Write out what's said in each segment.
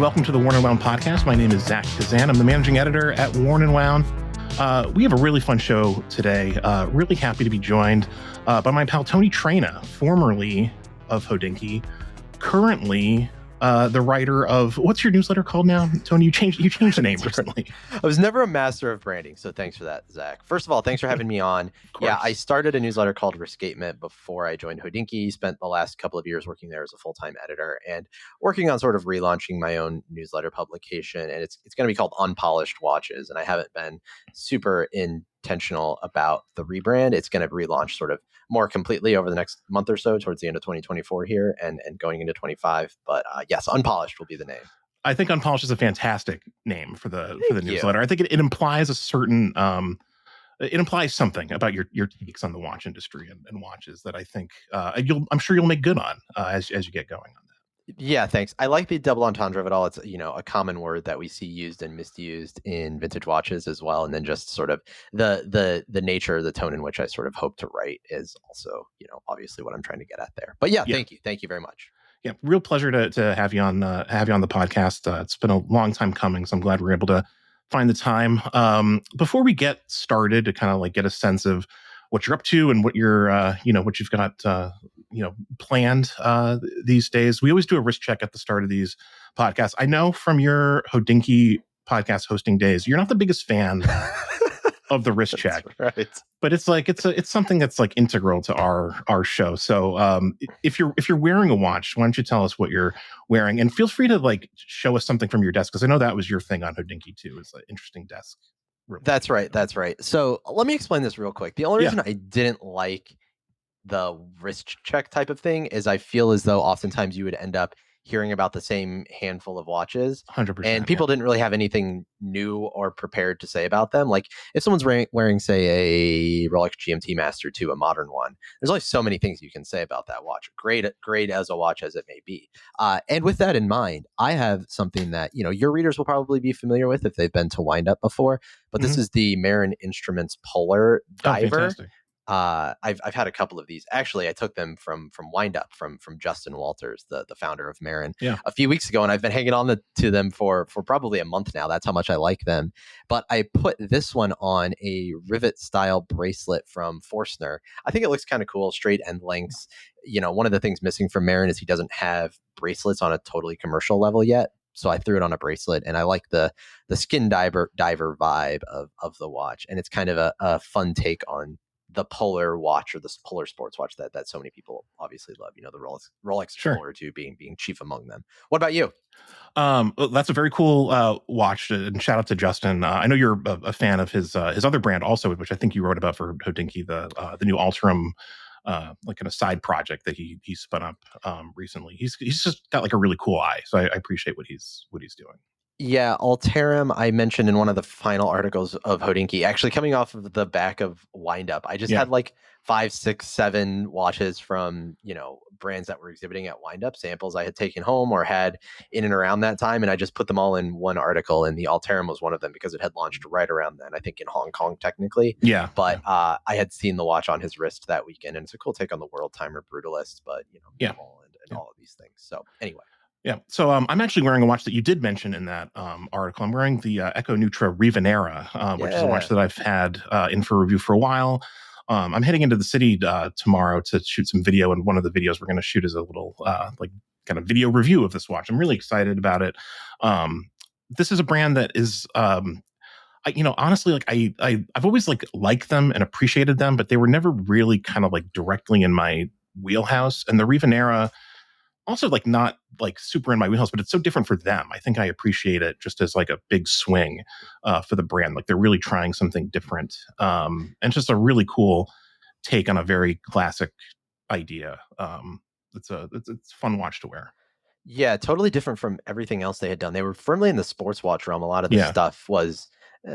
welcome to the Worn and Wound podcast. My name is Zach Kazan. I'm the managing editor at Worn and Wound. We have a really fun show today. Really happy to be joined by my pal Tony Traina, formerly of Hodinkee, currently the writer of, what's your newsletter called now? Tony, you changed the name recently. I was never a master of branding, so thanks for that, Zach. First of all, thanks for having me on. Yeah, I started a newsletter called Rescapement before I joined Hodinkee. Spent the last couple of years working there as a full-time editor and working on sort of relaunching my own newsletter publication. And it's going to be called Unpolished Watches. And I haven't been super intentional about the rebrand. It's going to relaunch sort of more completely over the next month or so towards the end of 2024 here and going into 25. But yes, Unpolished will be the name. I think Unpolished is a fantastic name for the newsletter. I think it implies a certain it implies something about your takes on the watch industry and watches that I think I'm sure you'll make good on as you get going on that. Yeah, thanks. I like the double entendre of it all. It's, a common word that we see used and misused in vintage watches as well. And then just sort of the nature, the tone in which I sort of hope to write is also, obviously what I'm trying to get at there. But yeah. Thank you. Thank you very much. Yeah, real pleasure to have you on the podcast. It's been a long time coming, so I'm glad we're able to find the time. Before we get started, to kind of like get a sense of what you're up to and what you're what you've got planned these days, we always do a wrist check at the start of these podcasts. I know from your Hodinkee podcast hosting days, you're not the biggest fan of the wrist check, right? But it's like it's something that's like integral to our show. So if you're wearing a watch, why don't you tell us what you're wearing, and feel free to like show us something from your desk, because I know that was your thing on Hodinkee too. It's an interesting desk. That's right. So let me explain this real quick. The only reason I didn't like the wrist check type of thing is I feel as though oftentimes you would end up hearing about the same handful of watches 100%, and people didn't really have anything new or prepared to say about them. Like if someone's wearing say a Rolex GMT Master 2, a modern one, there's only so many things you can say about that watch. Great as a watch as it may be. And with that in mind, I have something that, your readers will probably be familiar with if they've been to Wind Up before, but this is the Marin Instruments Polar Diver. I've had a couple of these. Actually, I took them from Wind Up from Justin Walters, the founder of Marin, a few weeks ago, and I've been hanging on to them for probably a month now. That's how much I like them. But I put this one on a rivet style bracelet from Forstner. I think it looks kind of cool, straight end lengths. One of the things missing from Marin is he doesn't have bracelets on a totally commercial level yet. So I threw it on a bracelet, and I like the skin diver vibe of the watch, and it's kind of a fun take on the polar watch or the polar sports watch that so many people obviously love, the Rolex Polar 2 being chief among them. What about you? That's a very cool watch, and shout out to Justin. I know you're a fan of his other brand also, which I think you wrote about for Hodinkee, the new Alterum, like in a side project that he spun up recently. He's just got like a really cool eye, so I appreciate what he's doing. Yeah, Alterum, I mentioned in one of the final articles of Hodinkee, actually coming off of the back of Wind Up. I just had like 5, 6, 7 watches from, brands that were exhibiting at Wind Up, samples I had taken home or had in and around that time. And I just put them all in one article, and the Alterum was one of them because it had launched right around then, I think in Hong Kong technically. Yeah. But I had seen the watch on his wrist that weekend, and it's a cool take on the World Timer Brutalist, but, minimal and all of these things. So anyway. Yeah. So I'm actually wearing a watch that you did mention in that article. I'm wearing the Echo Nutra Rivanera, which is a watch that I've had in for review for a while. I'm heading into the city tomorrow to shoot some video, and one of the videos we're going to shoot is a little like kind of video review of this watch. I'm really excited about it. This is a brand that is, honestly, like I've always liked them and appreciated them, but they were never really kind of like directly in my wheelhouse. And the Rivanera, also like not like super in my wheelhouse, but it's so different for them. I think I appreciate it just as like a big swing for the brand. Like they're really trying something different, and just a really cool take on a very classic idea. It's a fun watch to wear. Yeah, totally different from everything else they had done. They were firmly in the sports watch realm. A lot of the stuff was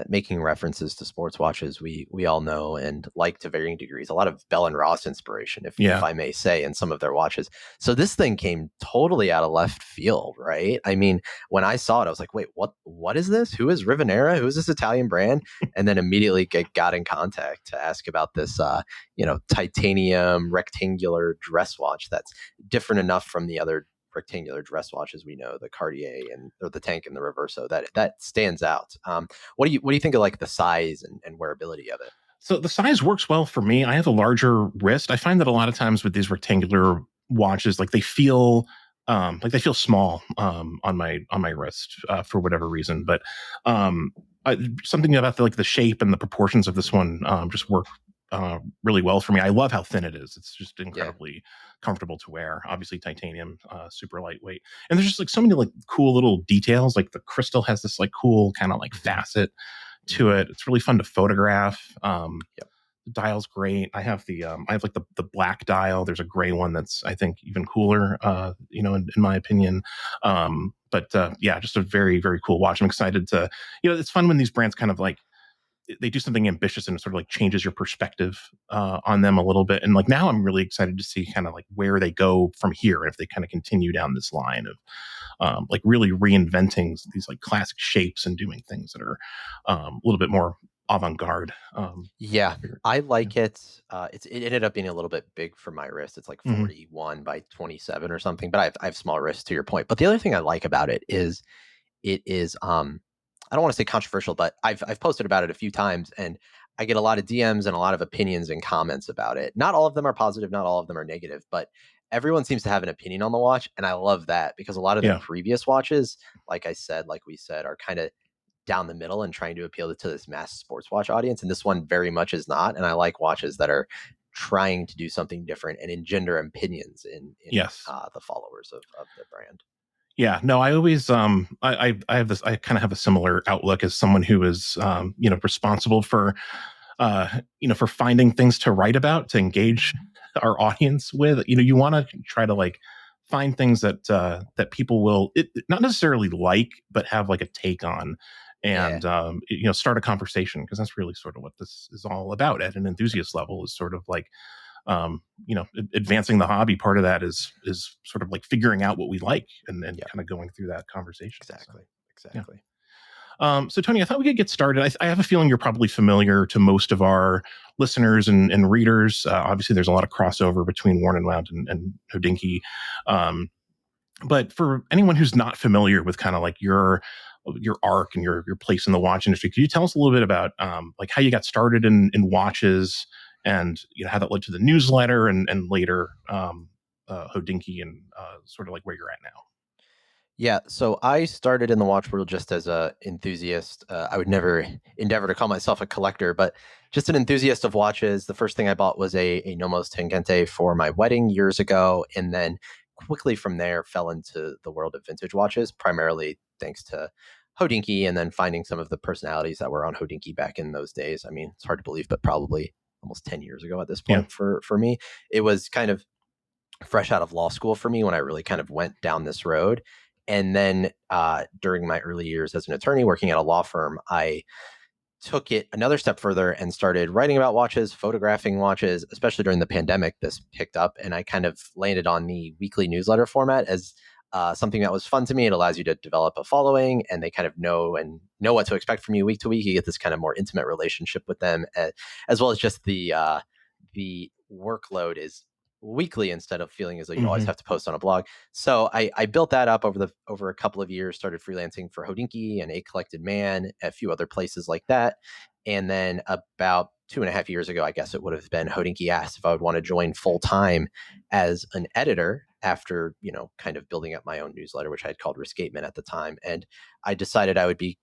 making references to sports watches we all know and like to varying degrees. A lot of Bell and Ross inspiration, if I may say, in some of their watches. So this thing came totally out of left field, right? I mean, when I saw it, I was like, wait, what is this? Who is Rivanera? Who is this Italian brand? And then immediately got in contact to ask about this, titanium rectangular dress watch that's different enough from the other rectangular dress watches we know, the Cartier and or the Tank and the Reverso, that stands out. What do you think of like the size and wearability of it? So the size works well for me. I have a larger wrist. I find that a lot of times with these rectangular watches, like they feel small on my wrist for whatever reason. But um, something about the shape and the proportions of this one just work really well for me. I love how thin it is. It's just Yeah. incredibly comfortable to wear. Obviously, titanium, super lightweight, and there's just like so many like cool little details. Like the crystal has this like cool kind of like Hmm. facet to Hmm. it. It's really fun to photograph. Yep. The dial's great. I have like the black dial. There's a gray one that's I think even cooler. In my opinion. But yeah, just a very very cool watch. I'm excited to. It's fun when these brands kind of like they do something ambitious and it sort of like changes your perspective on them a little bit. And like now I'm really excited to see kind of like where they go from here if they kind of continue down this line of like really reinventing these like classic shapes and doing things that are a little bit more avant-garde. Yeah, Here. I Yeah. like it. It ended up being a little bit big for my wrist. It's like Hmm. 41 by 27 or something, but I have small wrists to your point. But the other thing I like about it is it is I don't want to say controversial, but I've posted about it a few times and I get a lot of DMs and a lot of opinions and comments about it. Not all of them are positive, not all of them are negative, but everyone seems to have an opinion on the watch and I love that because a lot of the Yeah. previous watches, like we said, are kind of down the middle and trying to appeal to this mass sports watch audience. And this one very much is not. And I like watches that are trying to do something different and engender opinions in Yes. the followers of the brand. Yeah, no, I always I have this I kind of have a similar outlook as someone who is responsible for for finding things to write about to engage our audience with. You want to try to like find things that people will not necessarily like but have like a take on Yeah. and start a conversation because that's really sort of what this is all about at an enthusiast level is sort of like advancing the hobby. Part of that is sort of like figuring out what we like and Yep. kind of going through that conversation. So Exactly. yeah. Exactly. So Tony, I thought we could get started. I have a feeling you're probably familiar to most of our listeners and readers. Obviously, there's a lot of crossover between Worn and Wound and Hodinkee. Um, but for anyone who's not familiar with kind of like your arc and your place in the watch industry, could you tell us a little bit about like how you got started in watches and how that led to the newsletter and later Hodinkee and sort of like where you're at now? Yeah, so I started in the watch world just as a enthusiast. I would never endeavor to call myself a collector, but just an enthusiast of watches. The first thing I bought was a Nomos Tangente for my wedding years ago, and then quickly from there fell into the world of vintage watches, primarily thanks to Hodinkee, and then finding some of the personalities that were on Hodinkee back in those days. I mean, it's hard to believe, but probably almost 10 years ago at this Yeah. point for me. It was kind of fresh out of law school for me when I really kind of went down this road. And then during my early years as an attorney working at a law firm, I took it another step further and started writing about watches, photographing watches, especially during the pandemic. This picked up and I kind of landed on the weekly newsletter format as something that was fun to me. It allows you to develop a following and they kind of know what to expect from you week to week. You get this kind of more intimate relationship with them, as well as just the workload is weekly instead of feeling as though you always Hmm. have to post on a blog. So I built that up over a couple of years, started freelancing for Hodinkee and A Collected Man, a few other places like that. And then about 2.5 years ago, I guess it would have been, Hodinkee asked if I would want to join full time as an editor after, kind of building up my own newsletter, which I had called Rescatement at the time. And I decided I would be,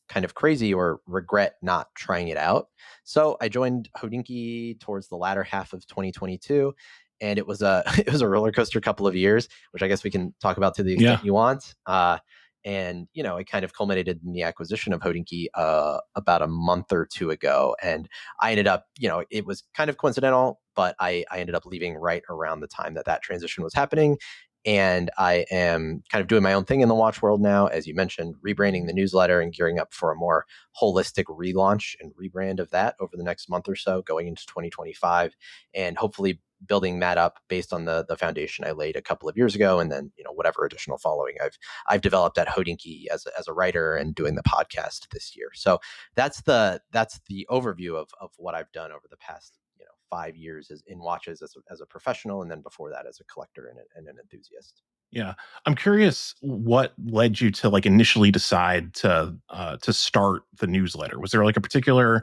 kind of crazy or regret not trying it out. So I joined Hodinkee towards the latter half of 2022 and it was a it was a roller coaster couple of years, which I guess we can talk about to the extent Yeah. you want. And it kind of culminated in the acquisition of Hodinkee about a month or two ago, and I ended up, it was kind of coincidental, but I ended up leaving right around the time that transition was happening. And I am kind of doing my own thing in the watch world now, as you mentioned, rebranding the newsletter and gearing up for a more holistic relaunch and rebrand of that over the next month or so, going into 2025, and hopefully building that up based on the foundation I laid a couple of years ago, and then whatever additional following I've developed at Hodinkee as a writer and doing the podcast this year. So that's the overview of what I've done over the past 5 years in watches as a professional, and then before that as a collector and an enthusiast. Yeah. I'm curious what led you to like initially decide to start the newsletter. Was there like a particular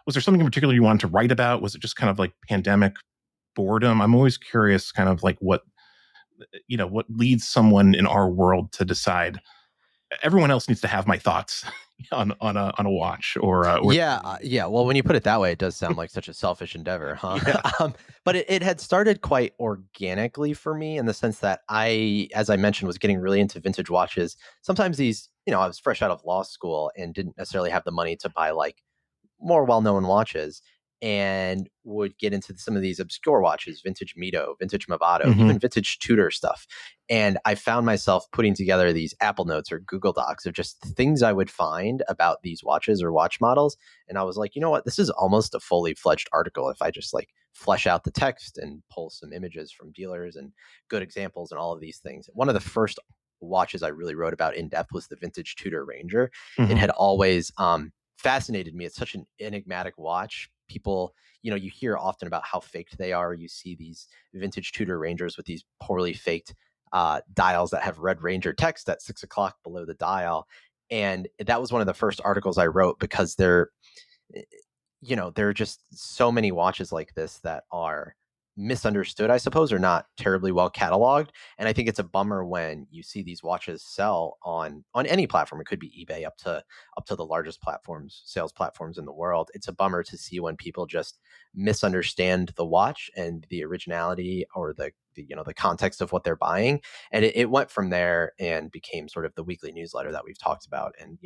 was there something in particular you wanted to write about? Was it just kind of like pandemic boredom? I'm always curious kind of like what what leads someone in our world to decide everyone else needs to have my thoughts on a watch or Yeah, TV. yeah. Well, when you put it that way, it does sound like such a selfish endeavor, huh? Yeah. But it had started quite organically for me in the sense that I, as I mentioned, was getting really into vintage watches. Sometimes these, I was fresh out of law school and didn't necessarily have the money to buy like more well-known watches and would get into some of these obscure watches, vintage Mito, vintage Movado, even Hmm. vintage Tudor stuff. And I found myself putting together these Apple Notes or Google Docs of just things I would find about these watches or watch models. And I was like, you know what? This is almost a fully fledged article if I just like flesh out the text and pull some images from dealers and good examples and all of these things. One of the first watches I really wrote about in depth was the vintage Tudor Ranger. It Hmm. had always fascinated me. It's such an enigmatic watch. People, you hear often about how faked they are. You see these vintage Tudor Rangers with these poorly faked dials that have Red Ranger text at 6 o'clock below the dial. And that was one of the first articles I wrote because there are just so many watches like this that are misunderstood, I suppose, or not terribly well cataloged. And I think it's a bummer when you see these watches sell on any platform. It could be eBay up to the largest platforms, sales platforms in the world. It's a bummer to see when people just misunderstand the watch and the originality or the context of what they're buying. And it went from there and became sort of the weekly newsletter that we've talked about, and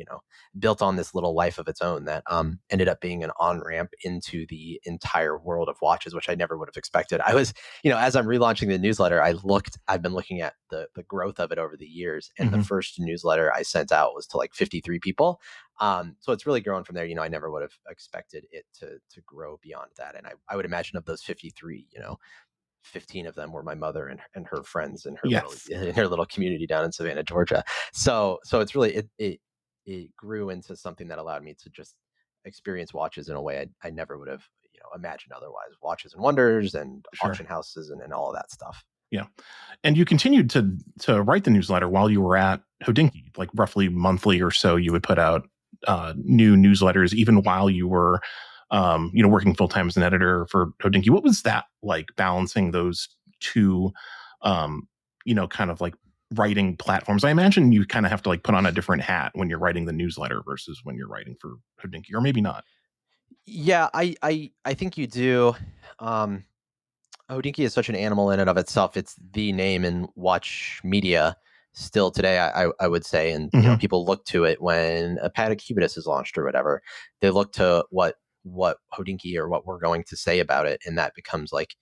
built on this little life of its own that ended up being an on ramp into the entire world of watches, which I never would have expected. I was, as I'm relaunching the newsletter, I've been looking at the growth of it over the years, and the Hmm. first newsletter I sent out was to like 53 people. So it's really grown from there. I never would have expected it to grow beyond that. And I would imagine of those 53, 15 of them were my mother and her friends Yes. in her little community down in Savannah, Georgia. So it's really it grew into something that allowed me to just experience watches in a way I never would have imagined otherwise. Watches and wonders and Sure. auction houses and all of that stuff. Yeah. And you continued to write the newsletter while you were at Hodinkee, like roughly monthly or so. You would put out new newsletters, even while you were, working full time as an editor for Hodinkee. What was that like, balancing those two, um, kind of like writing platforms? I imagine you kind of have to like put on a different hat when you're writing the newsletter versus when you're writing for Hodinkee, or maybe not. Yeah, I think you do. Um, Hodinkee is such an animal in and of itself. It's the name in watch media still today, I would say. And Hmm. people look to it when a Patek Cubidus is launched or whatever. They look to what Hodinkee or what we're going to say about it, and that becomes like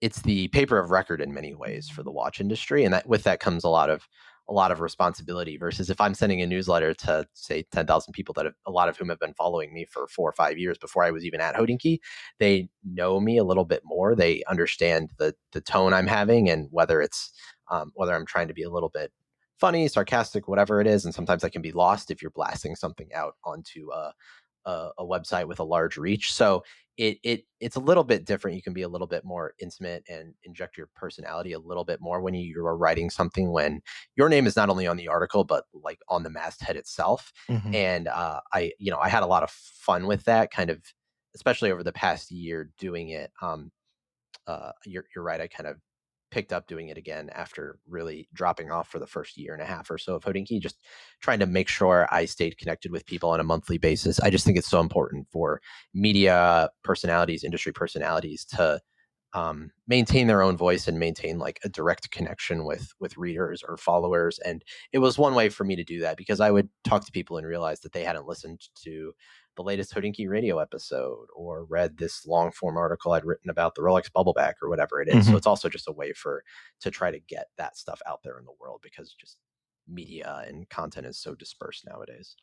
it's the paper of record in many ways for the watch industry, and that with that comes a lot of responsibility. Versus if I'm sending a newsletter to say 10,000 people that a lot of whom have been following me for 4 or 5 years before I was even at Hodinkee, they know me a little bit more. They understand the tone I'm having, and whether I'm trying to be a little bit funny, sarcastic, whatever it is. And sometimes that can be lost if you're blasting something out onto a website with a large reach. So it's a little bit different. You can be a little bit more intimate and inject your personality a little bit more when you are writing something when your name is not only on the article but like on the masthead itself. Hmm. And I had a lot of fun with that kind of, especially over the past year doing it. You're right. I kind of picked up doing it again after really dropping off for the first year and a half or so of Hodinkee, just trying to make sure I stayed connected with people on a monthly basis. I just think it's so important for media personalities, industry personalities to maintain their own voice and maintain like a direct connection with readers or followers. And it was one way for me to do that because I would talk to people and realize that they hadn't listened to the latest Hodinkee radio episode or read this long form article I'd written about the Rolex bubbleback or whatever it is. So Hmm. it's also just a way to try to get that stuff out there in the world because just media and content is so dispersed nowadays.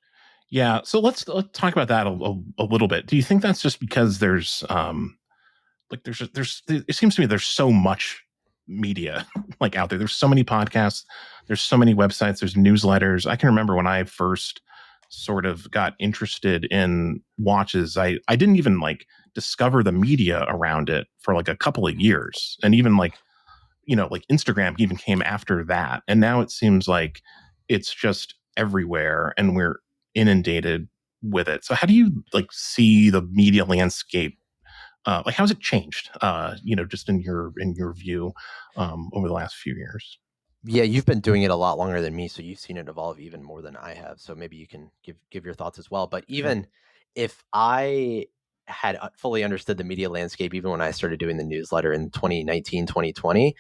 Yeah. So let's talk about that a little bit. Do you think that's just because there's like there's it seems to me there's so much media like out there. There's so many podcasts, there's so many websites, there's newsletters. I can remember when I first sort of got interested in watches, I didn't even like discover the media around it for like a couple of years. And even like like Instagram even came after that. And now it seems like it's just everywhere and we're inundated with it. So how do you like see the media landscape? Like how's it changed? Just in your view, over the last few years. Yeah, you've been doing it a lot longer than me, so you've seen it evolve even more than I have. So maybe you can give your thoughts as well. But Sure. even if I had fully understood the media landscape, even when I started doing the newsletter in 2019, 2020,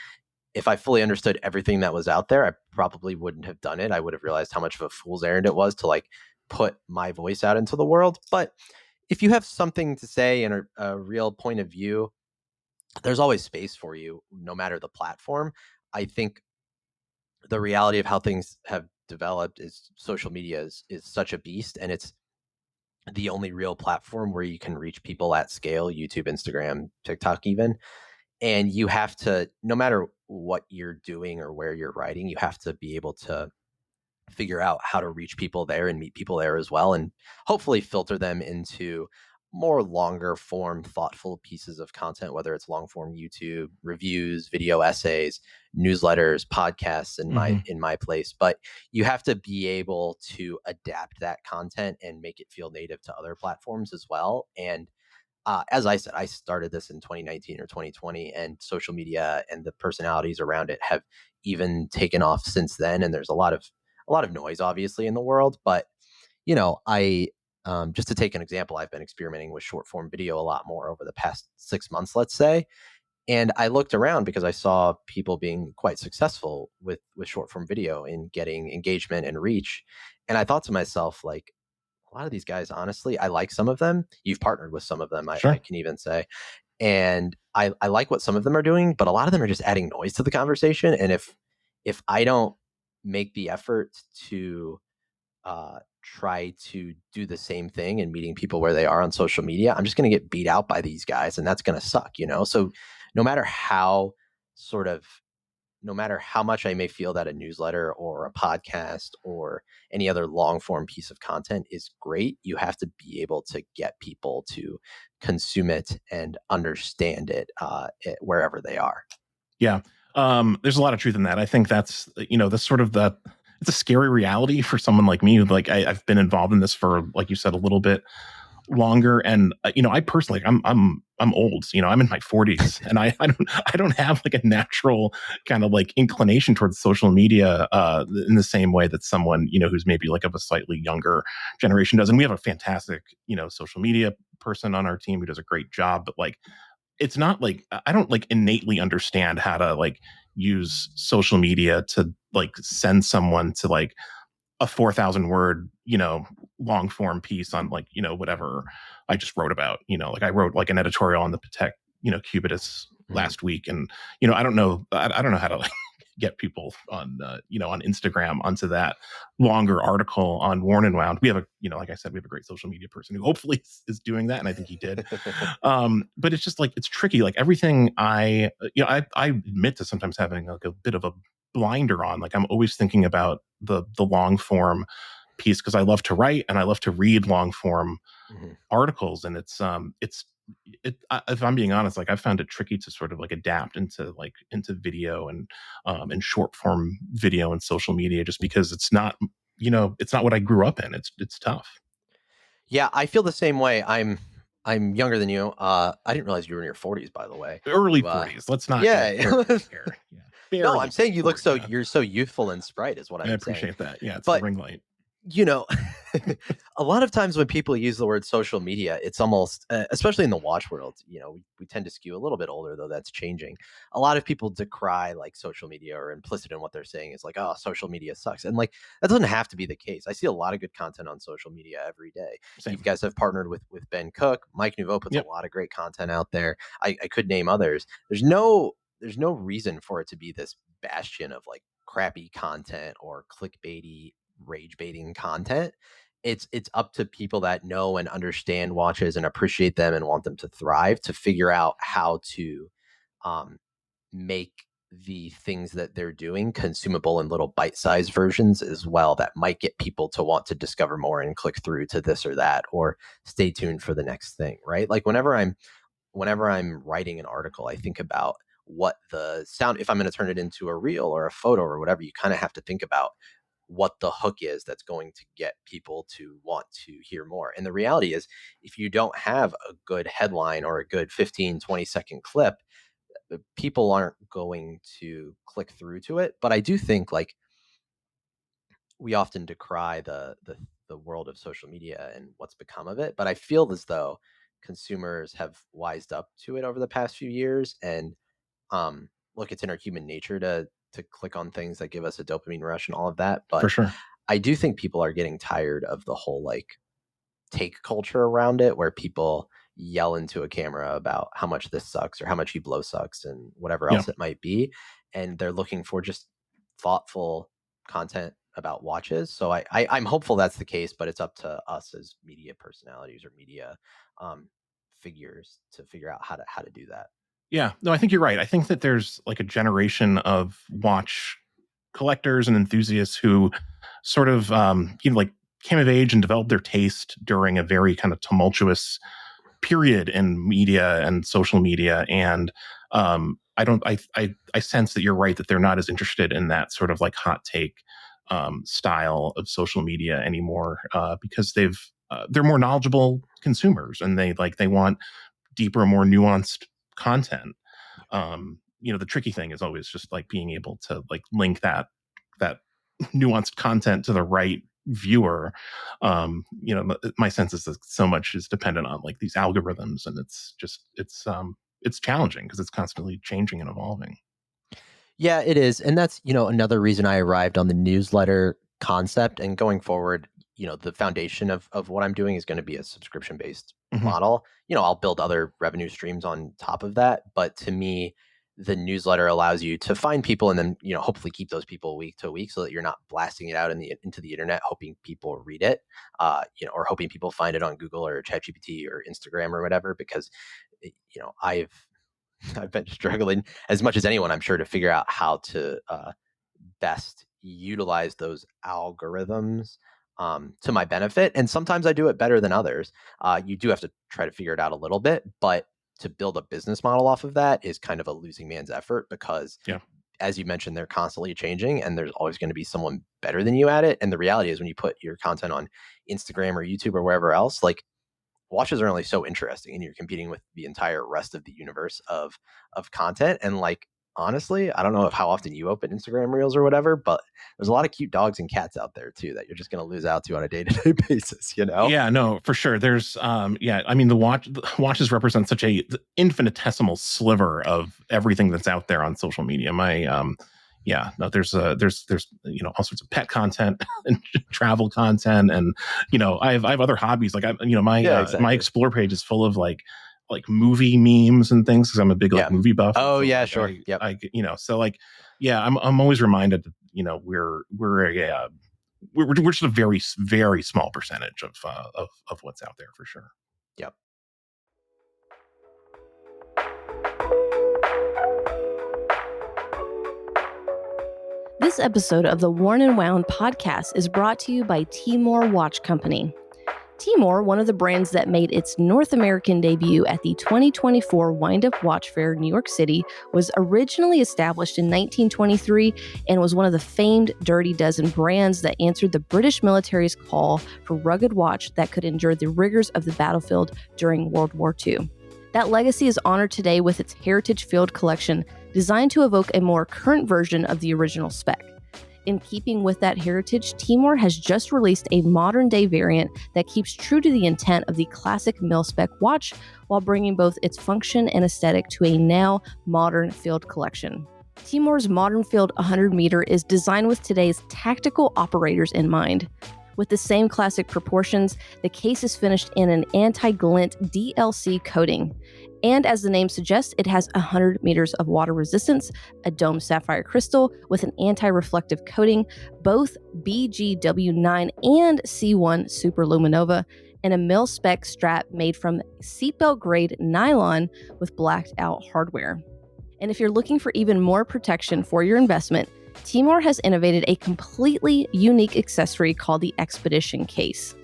if I fully understood everything that was out there, I probably wouldn't have done it. I would have realized how much of a fool's errand it was to like put my voice out into the world. But if you have something to say and a real point of view, there's always space for you, no matter the platform. I think the reality of how things have developed is social media is such a beast, and it's the only real platform where you can reach people at scale. YouTube, Instagram, TikTok, even. And you have to, no matter what you're doing or where you're writing, you have to be able to figure out how to reach people there and meet people there as well, and hopefully filter them into more longer form thoughtful pieces of content, whether it's long form YouTube reviews, video essays, newsletters, podcasts Hmm. in my place. But you have to be able to adapt that content and make it feel native to other platforms as well. And as I said, I started this in 2019 or 2020, and social media and the personalities around it have even taken off since then. And there's a lot of noise, obviously, in the world. But I just to take an example, I've been experimenting with short form video a lot more over the past 6 months, let's say. And I looked around because I saw people being quite successful with short form video in getting engagement and reach. And I thought to myself, like, a lot of these guys, honestly, I like some of them. You've partnered with some of them, I Sure. can even say. And I like what some of them are doing, but a lot of them are just adding noise to the conversation. And if I don't make the effort to try to do the same thing and meeting people where they are on social media, I'm just going to get beat out by these guys, and that's going to suck, you know? So no matter how sort of no matter how much I may feel that a newsletter or a podcast or any other long form piece of content is great, you have to be able to get people to consume it and understand wherever they are. Yeah. There's a lot of truth in that. I think that's, that's sort of it's a scary reality for someone like me. Like I've been involved in this for, like you said, a little bit longer. And, I personally, I'm old, I'm in my 40s and I don't have like a natural kind of like inclination towards social media, in the same way that someone, who's maybe like of a slightly younger generation does. And we have a fantastic, social media person on our team who does a great job, but like, it's not like I don't like innately understand how to like use social media to like send someone to like a 4,000 word, long form piece on like, whatever I just wrote about, like I wrote like an editorial on the Patek, Cubitus Mhm. last week. And, I don't know, I don't know how to like get people on, on Instagram onto that longer article on Worn and Wound. We have a, like I said, we have a great social media person who hopefully is doing that. And I think he did. But it's just like, it's tricky. Like everything I admit to sometimes having like a bit of a blinder on. Like I'm always thinking about the long form piece because I love to write and I love to read long form Mhm. articles, and if I'm being honest, like I've found it tricky to sort of like adapt into video and short form video and social media just because it's not what I grew up in. It's tough. Yeah, I feel the same way. I'm younger than you. I didn't realize you were in your 40s, by the way. Early You 40s. Let's not get yeah. carried away here. Yeah, No, I'm barely saying you look 40. so Yeah, you're so youthful and sprite is what I I'm saying. appreciate that. Yeah, it's the But ring light. you know, a lot of times when people use the word social media, it's almost, especially in the watch world, we tend to skew a little bit older, though that's changing. A lot of people decry like social media, or implicit in what they're saying is like, oh, social media sucks. And like, that doesn't have to be the case. I see a lot of good content on social media every day. You Same. guys have partnered with Ben Cook. Mike Nouveau puts a Yep. lot of great content out there. I could name others. There's no reason for it to be this bastion of like crappy content or clickbaity rage baiting content. It's up to people that know and understand watches and appreciate them and want them to thrive to figure out how to um, make the things that they're doing consumable in little bite-sized versions as well, that might get people to want to discover more and click through to this or that, or stay tuned for the next thing, right? Like whenever I'm writing an article, I think about what the sound, if I'm going to turn it into a reel or a photo or whatever, you kind of have to think about what the hook is that's going to get people to want to hear more. And the reality is, if you don't have a good headline or a good 15-20 second clip, people aren't going to click through to it. But I do think, like, we often decry the world of social media and what's become of it, but I feel as though consumers have wised up to it over the past few years. And look, it's in our human nature to click on things that give us a dopamine rush and all of that. For But sure. I do think people are getting tired of the whole like take culture around it, where people yell into a camera about how much this sucks or how much you blow sucks and whatever Yeah. else it might be. And they're looking for just thoughtful content about watches. So I'm hopeful that's the case, but it's up to us as media personalities or media um, figures to figure out how to do that. Yeah. No, I think you're right. I think that there's like a generation of watch collectors and enthusiasts who sort of, like came of age and developed their taste during a very kind of tumultuous period in media and social media. And I sense that you're right, that they're not as interested in that sort of like hot take style of social media anymore, because they're more knowledgeable consumers, and they want deeper, more nuanced content. The tricky thing is always just like being able to like link that nuanced content to the right viewer. My sense is that so much is dependent on like these algorithms, and it's challenging because it's constantly changing and evolving. Yeah, it is. And that's, another reason I arrived on the newsletter concept. And going forward, the foundation of what I'm doing is going to be a subscription based Hmm. model. I'll build other revenue streams on top of that. But to me, the newsletter allows you to find people and then, hopefully keep those people week to week so that you're not blasting it out into the internet, hoping people read it, or hoping people find it on Google or ChatGPT or Instagram or whatever, because, I've been struggling as much as anyone, I'm sure, to figure out how to best utilize those algorithms to my benefit. And sometimes I do it better than others. You do have to try to figure it out a little bit, but to build a business model off of that is kind of a losing man's effort because, Yeah. as you mentioned, they're constantly changing and there's always going to be someone better than you at it. And the reality is, when you put your content on Instagram or YouTube or wherever else, like, watches are only so interesting and you're competing with the entire rest of the universe of content. And like, honestly, I don't know if how often you open Instagram reels or whatever, but there's a lot of cute dogs and cats out there too that you're just going to lose out to on a day-to-day basis. Yeah, no, for sure. There's I mean the watches represent such a infinitesimal sliver of everything that's out there on social media. Yeah, no, there's all sorts of pet content and travel content, and I have other hobbies. Like my Yeah, my exactly. explore page is full of like movie memes and things, because I'm a big like Yeah. movie buff. And Oh so yeah, like sure. Yep. so like, yeah, I'm always reminded that we're just a very very small percentage of what's out there, for sure. Yep. This episode of the Worn and Wound podcast is brought to you by Timor Watch Company. Timor, one of the brands that made its North American debut at the 2024 Wind Up Watch Fair in New York City, was originally established in 1923 and was one of the famed Dirty Dozen brands that answered the British military's call for rugged watch that could endure the rigors of the battlefield during World War II. That legacy is honored today with its Heritage Field collection, designed to evoke a more current version of the original spec. In keeping with that heritage, Timor has just released a modern-day variant that keeps true to the intent of the classic mil-spec watch while bringing both its function and aesthetic to a now modern field collection. Timor's Modern Field 100 meter is designed with today's tactical operators in mind. With the same classic proportions, the case is finished in an anti-glint DLC coating. And as the name suggests, it has 100 meters of water resistance, a domed sapphire crystal with an anti-reflective coating, both BGW9 and C1 Superluminova, and a mil-spec strap made from seatbelt-grade nylon with blacked-out hardware. And if you're looking for even more protection for your investment, Timor has innovated a completely unique accessory called the Expedition Case.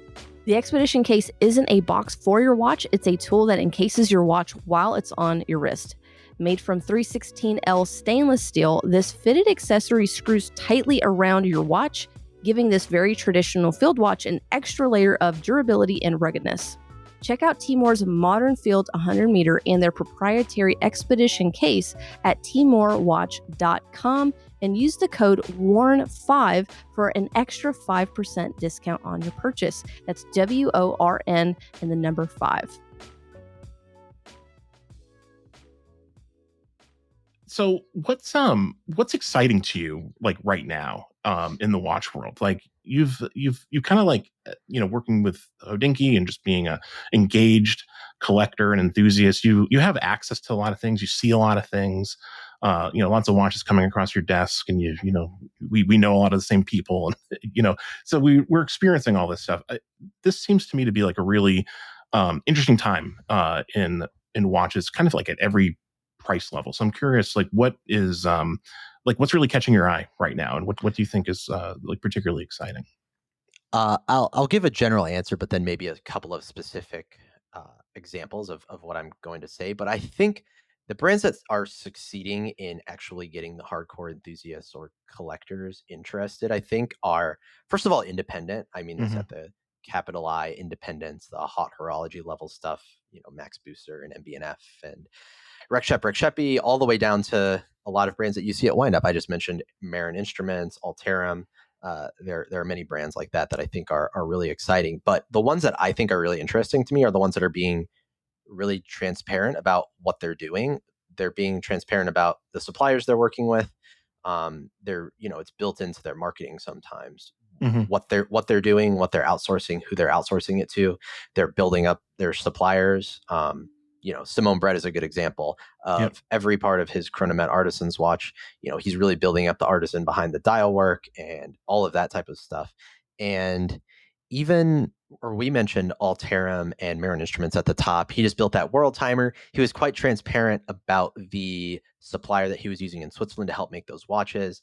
The Expedition Case isn't a box for your watch, it's a tool that encases your watch while it's on your wrist. Made from 316L stainless steel, this fitted accessory screws tightly around your watch, giving this very traditional field watch an extra layer of durability and ruggedness. Check out Timor's modern field 100 meter and their proprietary Expedition case at timorwatch.com and use the code WARN5 for an extra 5% discount on your purchase. That's WORN and the number 5. So what's exciting to you like right now in the watch world? Like you kind of like working with Hodinkee and just being a engaged collector and enthusiast. You have access to a lot of things. You see a lot of things. Lots of watches coming across your desk, and we know a lot of the same people, and so we're experiencing all this stuff. This seems to me to be like a really interesting time in watches, kind of like at every price level. So I'm curious, like what is what's really catching your eye right now, and what do you think is like particularly exciting? I'll give a general answer, but then maybe a couple of specific examples of what I'm going to say. But I think the brands that are succeeding in actually getting the hardcore enthusiasts or collectors interested, I think, are first of all independent. I mean this Mm-hmm. at the capital I independence, the hot horology level stuff, Max Booster and MB&F and Rexhepi, all the way down to a lot of brands that you see at Windup. I just mentioned Marin Instruments, Alterum. There are many brands like that I think are really exciting. But the ones that I think are really interesting to me are the ones that are being really transparent about what they're doing. They're being transparent about the suppliers they're working with. It's built into their marketing sometimes. Mm-hmm. What they're doing, what they're outsourcing, who they're outsourcing it to. They're building up their suppliers. Simone Brett is a good example of every part of his Chronomet Artisan's watch. He's really building up the artisan behind the dial work and all of that type of stuff. And we mentioned Alterum and Marin Instruments at the top. He just built that world timer. He was quite transparent about the supplier that he was using in Switzerland to help make those watches.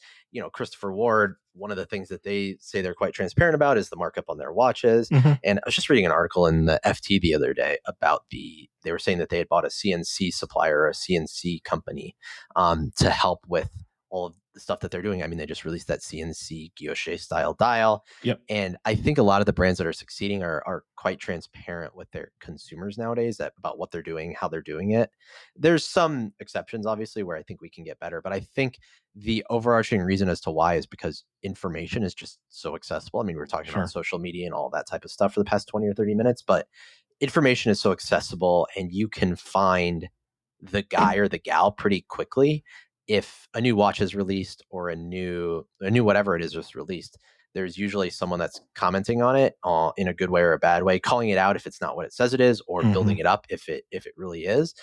Christopher Ward, one of the things that they say they're quite transparent about is the markup on their watches. Mm-hmm. And I was just reading an article in the FT the other day about they were saying that they had bought a CNC supplier, a CNC company, to help with all of the stuff that they're doing. I mean, they just released that CNC guilloche style dial. Yep. And I think a lot of the brands that are succeeding are quite transparent with their consumers nowadays about what they're doing, how they're doing it. There's some exceptions, obviously, where I think we can get better. But I think the overarching reason as to why is because information is just so accessible. I mean, we were talking about social media and all that type of stuff for the past 20 or 30 minutes, but information is so accessible and you can find the guy or the gal pretty quickly. If a new watch is released or a new whatever it is just released, there's usually someone that's commenting on it in a good way or a bad way, calling it out if it's not what it says it is, or building it up if it really is.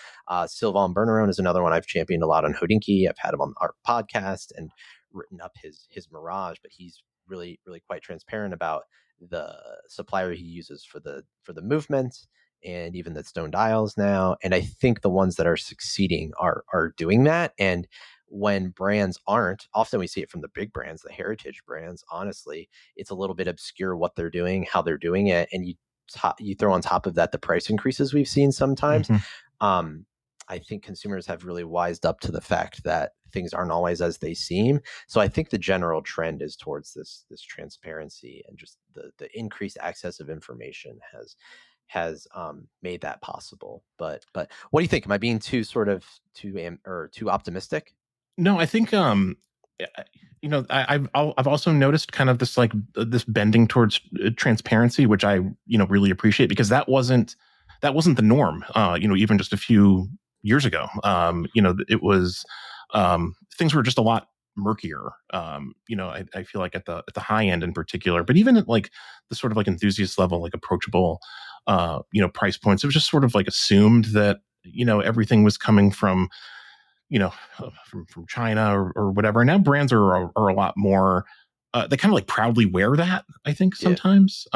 Sylvain Berneron is another one I've championed a lot on Hodinkee. I've had him on our podcast and written up his Mirage, but he's really, really quite transparent about the supplier he uses for the movement and even the stone dials now. And I think the ones that are succeeding are doing that. And when brands aren't, often we see it from the big brands, the heritage brands, honestly, it's a little bit obscure what they're doing, how they're doing it. And you throw on top of that the price increases we've seen sometimes. Mm-hmm. I think consumers have really wised up to the fact that things aren't always as they seem. So I think the general trend is towards this transparency, and just the increased access of information has made that possible. But what do you think? Am I being too optimistic? No, I think I've also noticed kind of this like this bending towards transparency, which I really appreciate, because that wasn't the norm. Even just a few years ago, it was things were just a lot murkier. I feel like at the high end in particular, but even at like the sort of like enthusiast level, like approachable, price points, it was just sort of like assumed that everything was coming from from China or whatever. And now brands are a lot more, they kind of like proudly wear that, I think sometimes.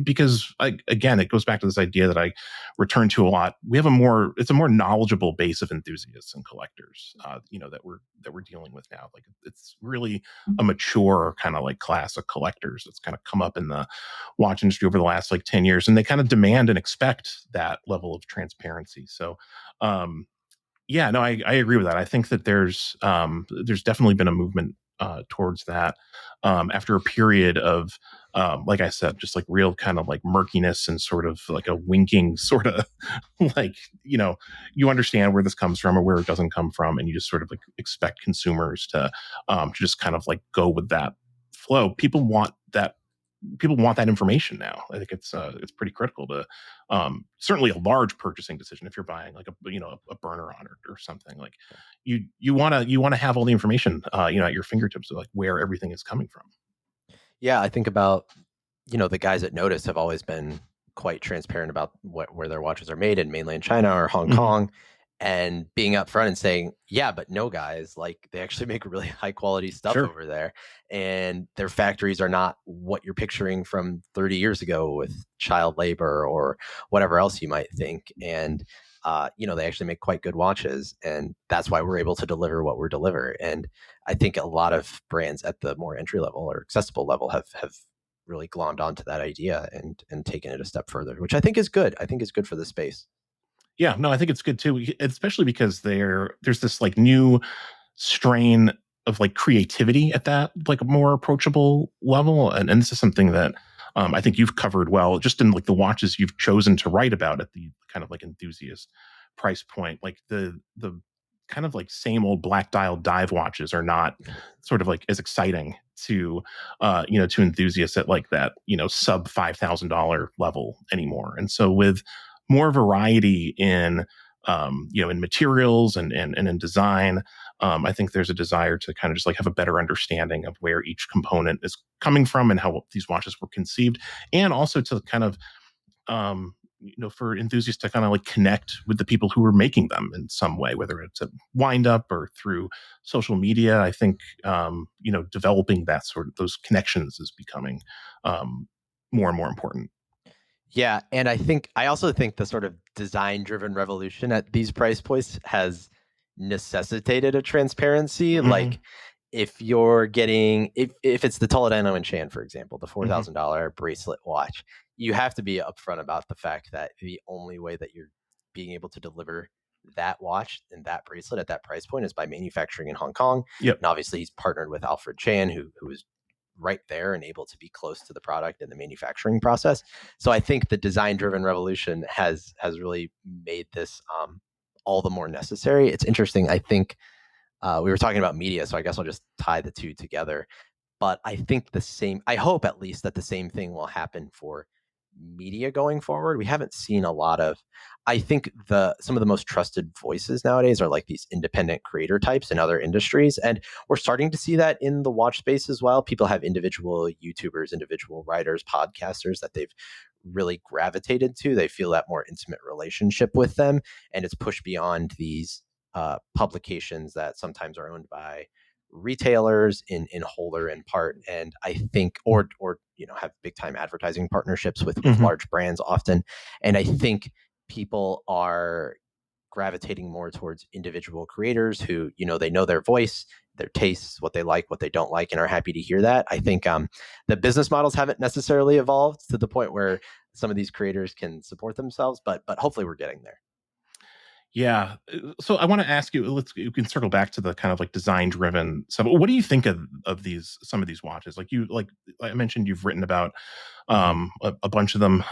Because again, it goes back to this idea that I return to a lot. We have it's a more knowledgeable base of enthusiasts and collectors, that we're dealing with now. Like it's really a mature kind of like class of collectors that's kind of come up in the watch industry over the last like 10 years. And they kind of demand and expect that level of transparency. So, Yeah, no, I agree with that. I think that there's definitely been a movement towards that after a period of like I said, just like real kind of like murkiness and sort of like a winking sort of like, you understand where this comes from or where it doesn't come from, and you just sort of like expect consumers to just kind of like go with that flow. People want that information now. I think it's pretty critical to certainly a large purchasing decision. If you're buying like a burner on or something, like you want to have all the information at your fingertips of like where everything is coming from. Yeah, I think about, the guys at Notice have always been quite transparent about where their watches are made in mainland China or Hong Hmm. Kong, and being upfront and saying, yeah, but no, guys, like they actually make really high quality stuff Sure. over there, and their factories are not what you're picturing from 30 years ago with child labor or whatever else you might think. And they actually make quite good watches, and that's why we're able to deliver what we're deliver. And I think a lot of brands at the more entry level or accessible level have really glommed onto that idea and taken it a step further, which I think is good. I think is good for the space. Yeah, no, I think it's good too, especially because there's this like new strain of like creativity at that like more approachable level, and this is something that I think you've covered well, just in like the watches you've chosen to write about at the kind of like enthusiast price point. Like the kind of like same old black dial dive watches are not sort of like as exciting to enthusiasts at like that sub $5,000 level anymore. And so with more variety in materials and in design, I think there's a desire to kind of just like have a better understanding of where each component is coming from and how these watches were conceived, and also to kind of for enthusiasts to kind of like connect with the people who are making them in some way, whether it's a wind up or through social media. I think developing that sort of those connections is becoming more and more important. Yeah, and I also think the sort of design driven revolution at these price points has necessitated a transparency. Hmm. Like if you're getting if it's the Toledano and Chan, for example, the Hmm. $4,000 bracelet watch, you have to be upfront about the fact that the only way that you're being able to deliver that watch and that bracelet at that price point is by manufacturing in Hong Kong. Yep. And obviously he's partnered with Alfred Chan, who is right there and able to be close to the product and the manufacturing process. So I think the design driven revolution has really made this all the more necessary. It's interesting. I think we were talking about media, so I guess I'll just tie the two together. But I think I hope at least that the same thing will happen for media going forward. We haven't seen a lot of, I think some of the most trusted voices nowadays are like these independent creator types in other industries. And we're starting to see that in the watch space as well. People have individual YouTubers, individual writers, podcasters that they've really gravitated to. They feel that more intimate relationship with them. And it's pushed beyond these publications that sometimes are owned by retailers in whole or in part. And I think or have big time advertising partnerships with Hmm. large brands often. And I think people are gravitating more towards individual creators who they know their voice, their tastes, what they like, what they don't like, and are happy to hear that. I think the business models haven't necessarily evolved to the point where some of these creators can support themselves, but hopefully we're getting there. Yeah. So I want to ask you, you can circle back to the kind of like design driven stuff. What do you think of some of these watches? Like I mentioned, you've written about Mhm. a bunch of them.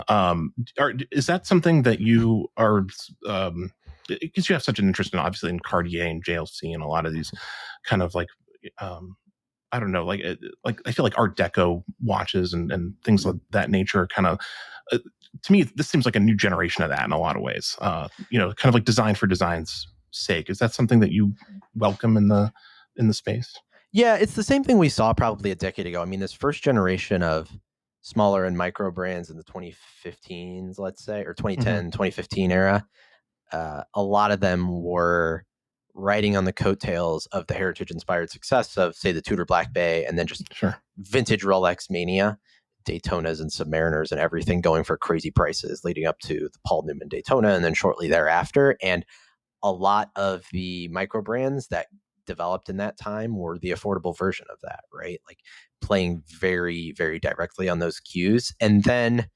Is that something that you are because you have such an interest in obviously in Cartier and JLC and a lot of these kind of like um I don't know, like I feel like Art Deco watches and things of that nature kind of uh, to me, this seems like a new generation of that in a lot of ways. Kind of like design for design's sake. Is that something that you welcome in the space? Yeah, it's the same thing we saw probably a decade ago. I mean, this first generation of smaller and micro brands in the 2015s, let's say, or Hmm. 2010, 2015 era, a lot of them were riding on the coattails of the heritage inspired success of, say, the Tudor Black Bay, and then just Sure. vintage Rolex mania, Daytonas and Submariners and everything going for crazy prices leading up to the Paul Newman Daytona and then shortly thereafter. And a lot of the micro brands that developed in that time were the affordable version of that, right? Like playing very, very directly on those cues. And then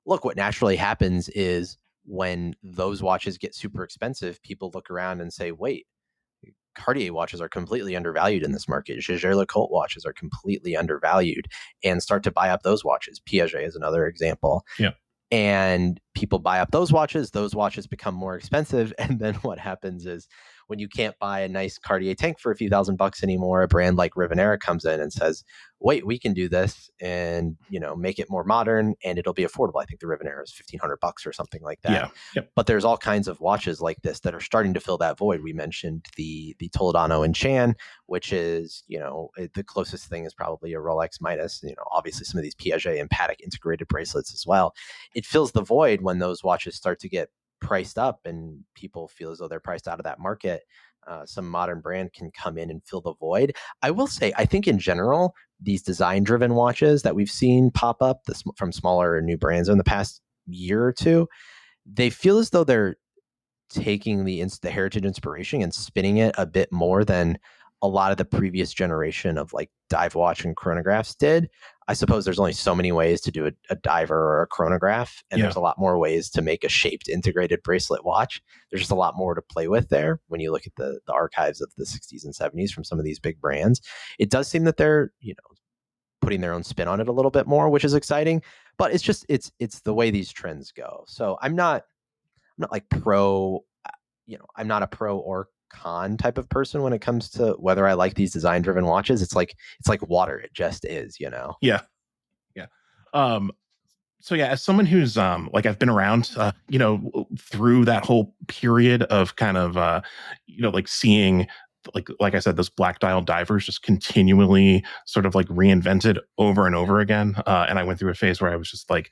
look, what naturally happens is when those watches get super expensive, people look around and say, wait, Cartier watches are completely undervalued in this market. Jaeger-LeCoultre watches are completely undervalued, and start to buy up those watches. Piaget is another example. Yeah. And people buy up those watches become more expensive. And then what happens is, when you can't buy a nice Cartier tank for a few $1,000s anymore, a brand like Rivenera comes in and says, wait, we can do this and, make it more modern and it'll be affordable. I think the Rivenera is $1,500 or something like that. Yeah. Yep. But there's all kinds of watches like this that are starting to fill that void. We mentioned the Toledano and Chan, which is, the closest thing is probably a Rolex Midas, obviously some of these Piaget and Patek integrated bracelets as well. It fills the void when those watches start to get priced up and people feel as though they're priced out of that market. Some modern brand can come in and fill the void. I will say, I think in general, these design-driven watches that we've seen pop up from smaller or new brands in the past year or two, they feel as though they're taking the heritage inspiration and spinning it a bit more than a lot of the previous generation of like dive watch and chronographs did. I suppose there's only so many ways to do a diver or a chronograph, and there's a lot more ways to make a shaped integrated bracelet watch. There's just a lot more to play with there when you look at the archives of the 60s and 70s from some of these big brands. It does seem that they're, putting their own spin on it a little bit more, which is exciting, but it's just, it's the way these trends go. So I'm not like pro, I'm not a pro or con type of person when it comes to whether I like these design driven watches. It's like water. It just is, Yeah. Yeah. So yeah, as someone who's like I've been around, through that whole period of kind of, like seeing, like I said, those black dial divers just continually sort of like reinvented over and over again. And I went through a phase where I was just like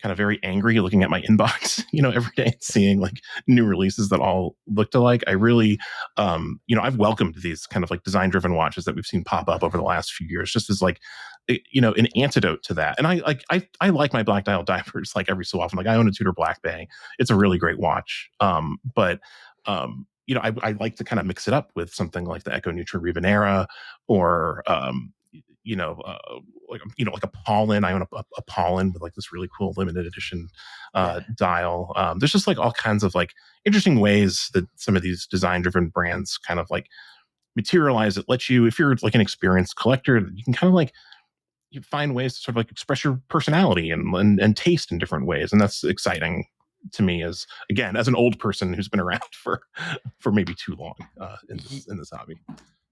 kind of very angry looking at my inbox, every day and seeing like new releases that all looked alike. I really, I've welcomed these kind of like design driven watches that we've seen pop up over the last few years, just as like, an antidote to that. And I like my black dial divers like every so often. Like I own a Tudor Black Bay. It's a really great watch. But I like to kind of mix it up with something like the Echo Nutra Rivenera or, like a Pollen. I own a Pollen with like this really cool limited edition dial. There's just like all kinds of like interesting ways that some of these design driven brands kind of like materialize. It lets you, if you're like an experienced collector, you can kind of like you find ways to sort of like express your personality and taste in different ways, and that's exciting to me as an old person who's been around for maybe too long in this hobby.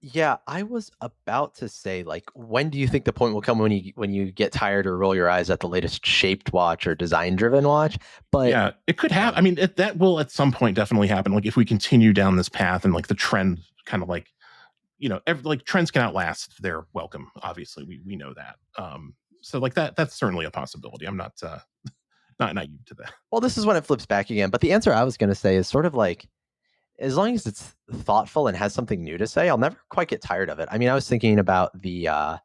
Yeah, I was about to say, like, when do you think the point will come when you get tired or roll your eyes at the latest shaped watch or design driven watch? But yeah, it could happen. I mean, that will at some point definitely happen. Like if we continue down this path and like the trend kind of like, like trends can outlast their welcome. Obviously, we know that. So like that's certainly a possibility. I'm not not naive to that. Well, this is when it flips back again. But the answer I was going to say is sort of like, as long as it's thoughtful and has something new to say, I'll never quite get tired of it. I mean, I was thinking about the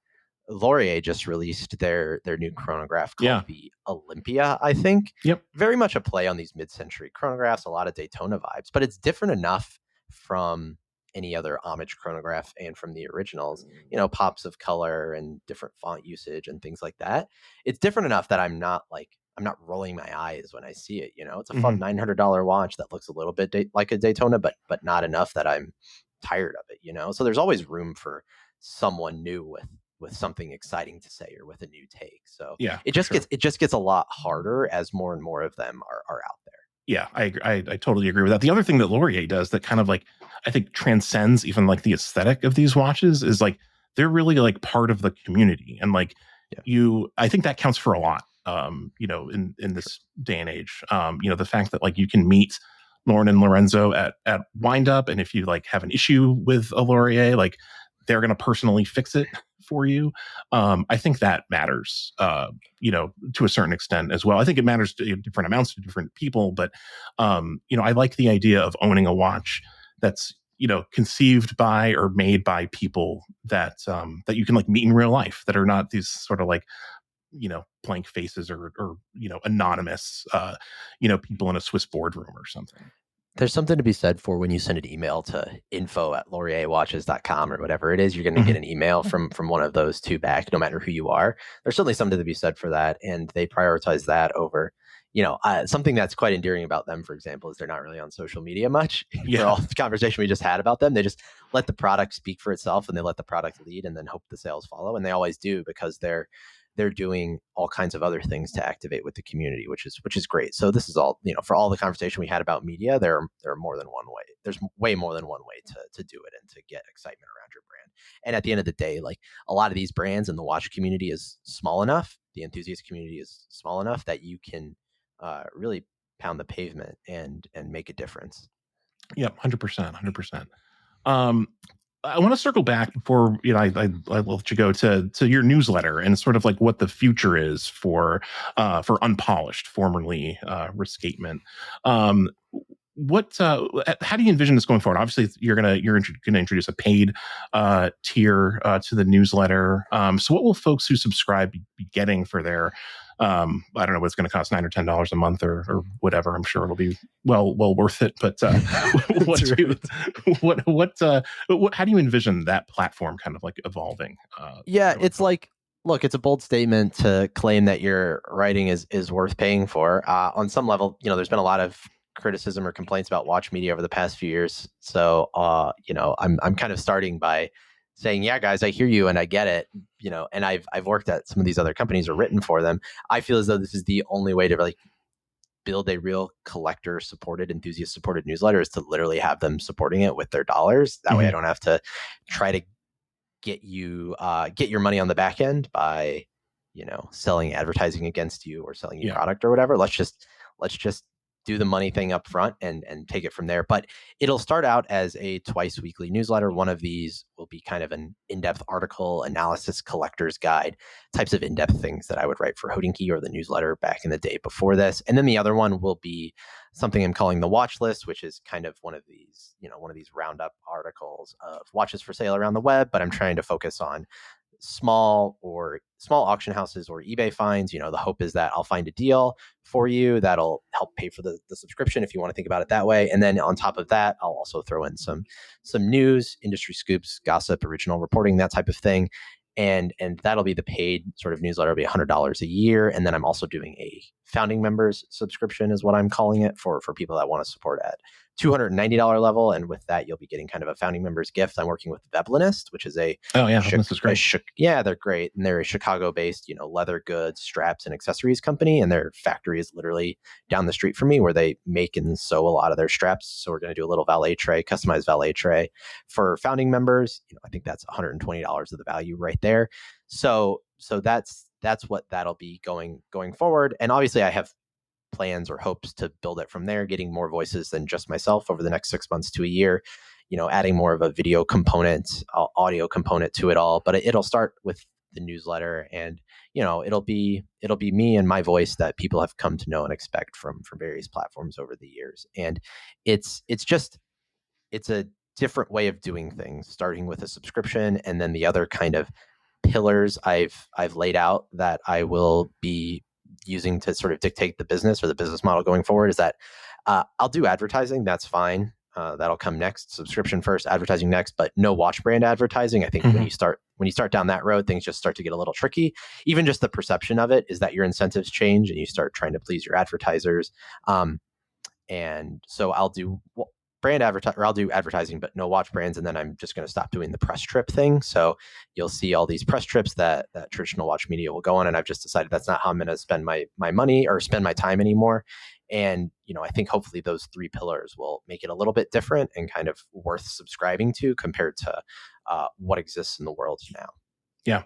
Laurier just released their new chronograph called the Olympia, I think. Yep. Very much a play on these mid-century chronographs, a lot of Daytona vibes, but it's different enough from any other homage chronograph and from the originals, pops of color and different font usage and things like that. It's different enough that I'm not rolling my eyes when I see it. It's a fun $900 watch that looks a little bit like a Daytona, but not enough that I'm tired of it. So there's always room for someone new with something exciting to say or with a new take. So yeah, it just gets a lot harder as more and more of them are out there. Yeah, I totally agree with that. The other thing that Laurier does that kind of like I think transcends even like the aesthetic of these watches is like they're really like part of the community, and like I think that counts for a lot. In this day and age, the fact that like you can meet Lauren and Lorenzo at Wind Up, and if you like have an issue with a Laurier, like they're going to personally fix it for you. I think that matters, to a certain extent as well. I think it matters to different amounts to different people, but I like the idea of owning a watch that's conceived by or made by people that you can like meet in real life, that are not these sort of like blank faces or anonymous people in a Swiss boardroom or something. There's something to be said for when you send an email to info@laurierwatches.com or whatever it is, you're going to get an email from one of those two back, no matter who you are. There's certainly something to be said for that, and they prioritize that over something that's quite endearing about them, for example, is they're not really on social media much. Yeah. For all the conversation we just had about them, they just let the product speak for itself, and they let the product lead, and then hope the sales follow. And they always do, because they're doing all kinds of other things to activate with the community, which is great. So this is all, for all the conversation we had about media, there are more than one way. There's way more than one way to do it and to get excitement around your brand. And at the end of the day, like, a lot of these brands and the watch community is small enough, the enthusiast community is small enough that you can really pound the pavement and make a difference. Yeah, 100%, 100%. I want to circle back before I let you go to your newsletter and sort of like what the future is for Unpolished, formerly Rescatement. What how do you envision this going forward? Obviously, you're gonna introduce a paid tier to the newsletter. So what will folks who subscribe be getting for their I don't know what it's going to cost, $9 or $10 a month or whatever. I'm sure it'll be well worth it. But how do you envision that platform kind of like evolving? It's like, look, it's a bold statement to claim that your writing is worth paying for. On some level, there's been a lot of criticism or complaints about watch media over the past few years. So, I'm kind of starting by saying, yeah, guys, I hear you and I get it, and I've worked at some of these other companies or written for them. I feel as though this is the only way to really build a real collector supported, enthusiast supported newsletter, is to literally have them supporting it with their dollars. That way I don't have to try to get your money on the back end by, selling advertising against you or selling you product or whatever. Let's just do the money thing up front and take it from there. But it'll start out as a twice weekly newsletter. One of these will be kind of an in-depth article, analysis, collector's guide, types of in-depth things that I would write for Hodinkee or the newsletter back in the day before this. And then the other one will be something I'm calling the watch list, which is kind of one of these roundup articles of watches for sale around the web. But I'm trying to focus on small auction houses or eBay finds. The hope is that I'll find a deal for you that'll help pay for the subscription, if you want to think about it that way. And then on top of that, I'll also throw in some news, industry scoops, gossip, original reporting, that type of thing. And that'll be the paid sort of newsletter. It'll be $100 a year. And then I'm also doing a founding members subscription, is what I'm calling it, for people that want to support at $290 level. And with that, you'll be getting kind of a founding members gift. I'm working with Veblenist, which is this is great. They're great. And they're a Chicago-based, leather goods, straps, and accessories company. And their factory is literally down the street from me, where they make and sew a lot of their straps. So we're going to do a little customized valet tray for founding members. I think that's $120 of the value right there. So that's what that'll be going forward. And obviously I have plans or hopes to build it from there, getting more voices than just myself over the next 6 months to a year, adding more of a video component, audio component to it all. But it'll start with the newsletter, and it'll be me and my voice that people have come to know and expect from various platforms over the years. And it's a different way of doing things, starting with a subscription, and then the other kind of pillars I've laid out that I will be using to sort of dictate the business or the business model going forward is that I'll do advertising. That's fine. That'll come next. Subscription first, advertising next, but no watch brand advertising. I think when you start down that road, things just start to get a little tricky. Even just the perception of it is that your incentives change and you start trying to please your advertisers. And so I'll do I'll do advertising, but no watch brands. And then I'm just going to stop doing the press trip thing. So you'll see all these press trips that traditional watch media will go on. And I've just decided that's not how I'm going to spend my money or spend my time anymore. And, I think hopefully those three pillars will make it a little bit different and kind of worth subscribing to compared to what exists in the world now. Yeah.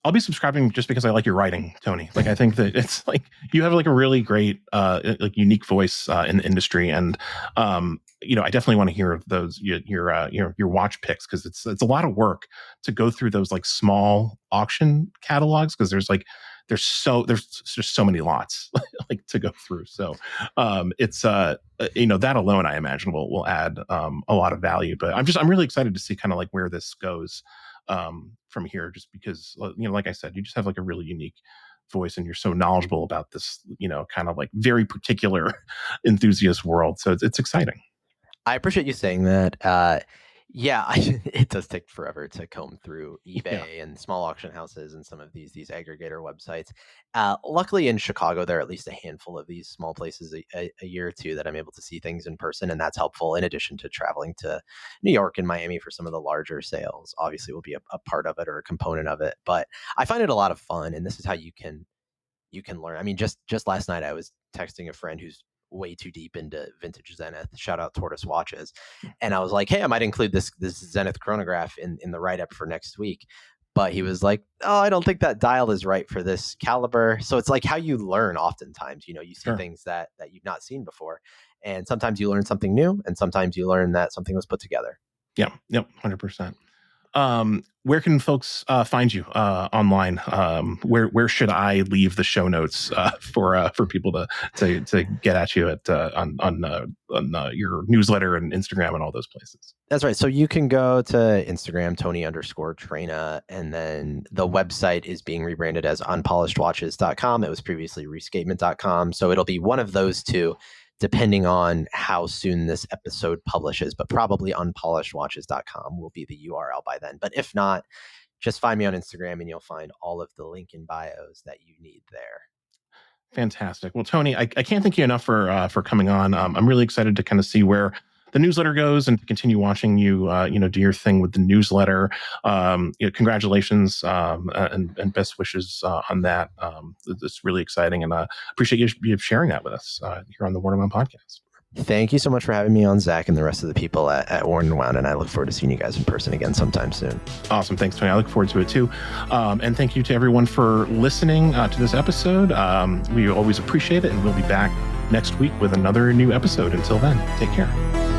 I'll be subscribing just because I like your writing, Tony. Like, I think that it's like you have like a really great, like unique voice in the industry, and I definitely want to hear those your watch picks, because it's a lot of work to go through those like small auction catalogs, because there's just so many lots like to go through. So it's that alone, I imagine will add a lot of value. But I'm really excited to see kind of like where this goes from here, just because like I said, you just have like a really unique voice and you're so knowledgeable about this kind of like very particular enthusiast world. So it's exciting. I appreciate you saying that. Yeah, it does take forever to comb through Yeah. eBay and small auction houses and some of these aggregator websites. Luckily, in Chicago, there are at least a handful of these small places a year or two that I'm able to see things in person, and that's helpful. In addition to traveling to New York and Miami for some of the larger sales, obviously, will be a part of it or a component of it. But I find it a lot of fun, and this is how you can learn. I mean, just last night I was texting a friend who's way too deep into vintage Zenith. Shout out Tortoise Watches, and I was like, "Hey, I might include this Zenith chronograph in the write up for next week." But he was like, "Oh, I don't think that dial is right for this caliber." So it's like how you learn. Oftentimes, you see Sure. things that you've not seen before, and sometimes you learn something new, and sometimes you learn that something was put together. Yeah. Yep. 100%. Where can folks find you online? Where should I leave the show notes for people to get at you at on your newsletter and Instagram and all those places? That's right. So you can go to Instagram, Tony_Traina, and then the website is being rebranded as unpolishedwatches.com. It was previously rescapement.com. So it'll be one of those two, depending on how soon this episode publishes, but probably unpolishedwatches.com will be the URL by then. But if not, just find me on Instagram and you'll find all of the link in bios that you need there. Fantastic. Well, Tony, I can't thank you enough for coming on. I'm really excited to kind of see where the newsletter goes and to continue watching you, do your thing with the newsletter. Congratulations and best wishes on that. It's really exciting, and appreciate you sharing that with us here on the Warren and Wound podcast. Thank you so much for having me on, Zach, and the rest of the people at Warren and Wound, and I look forward to seeing you guys in person again sometime soon. Awesome. Thanks, Tony. I look forward to it too. And thank you to everyone for listening to this episode. We always appreciate it, and we'll be back next week with another new episode. Until then, take care.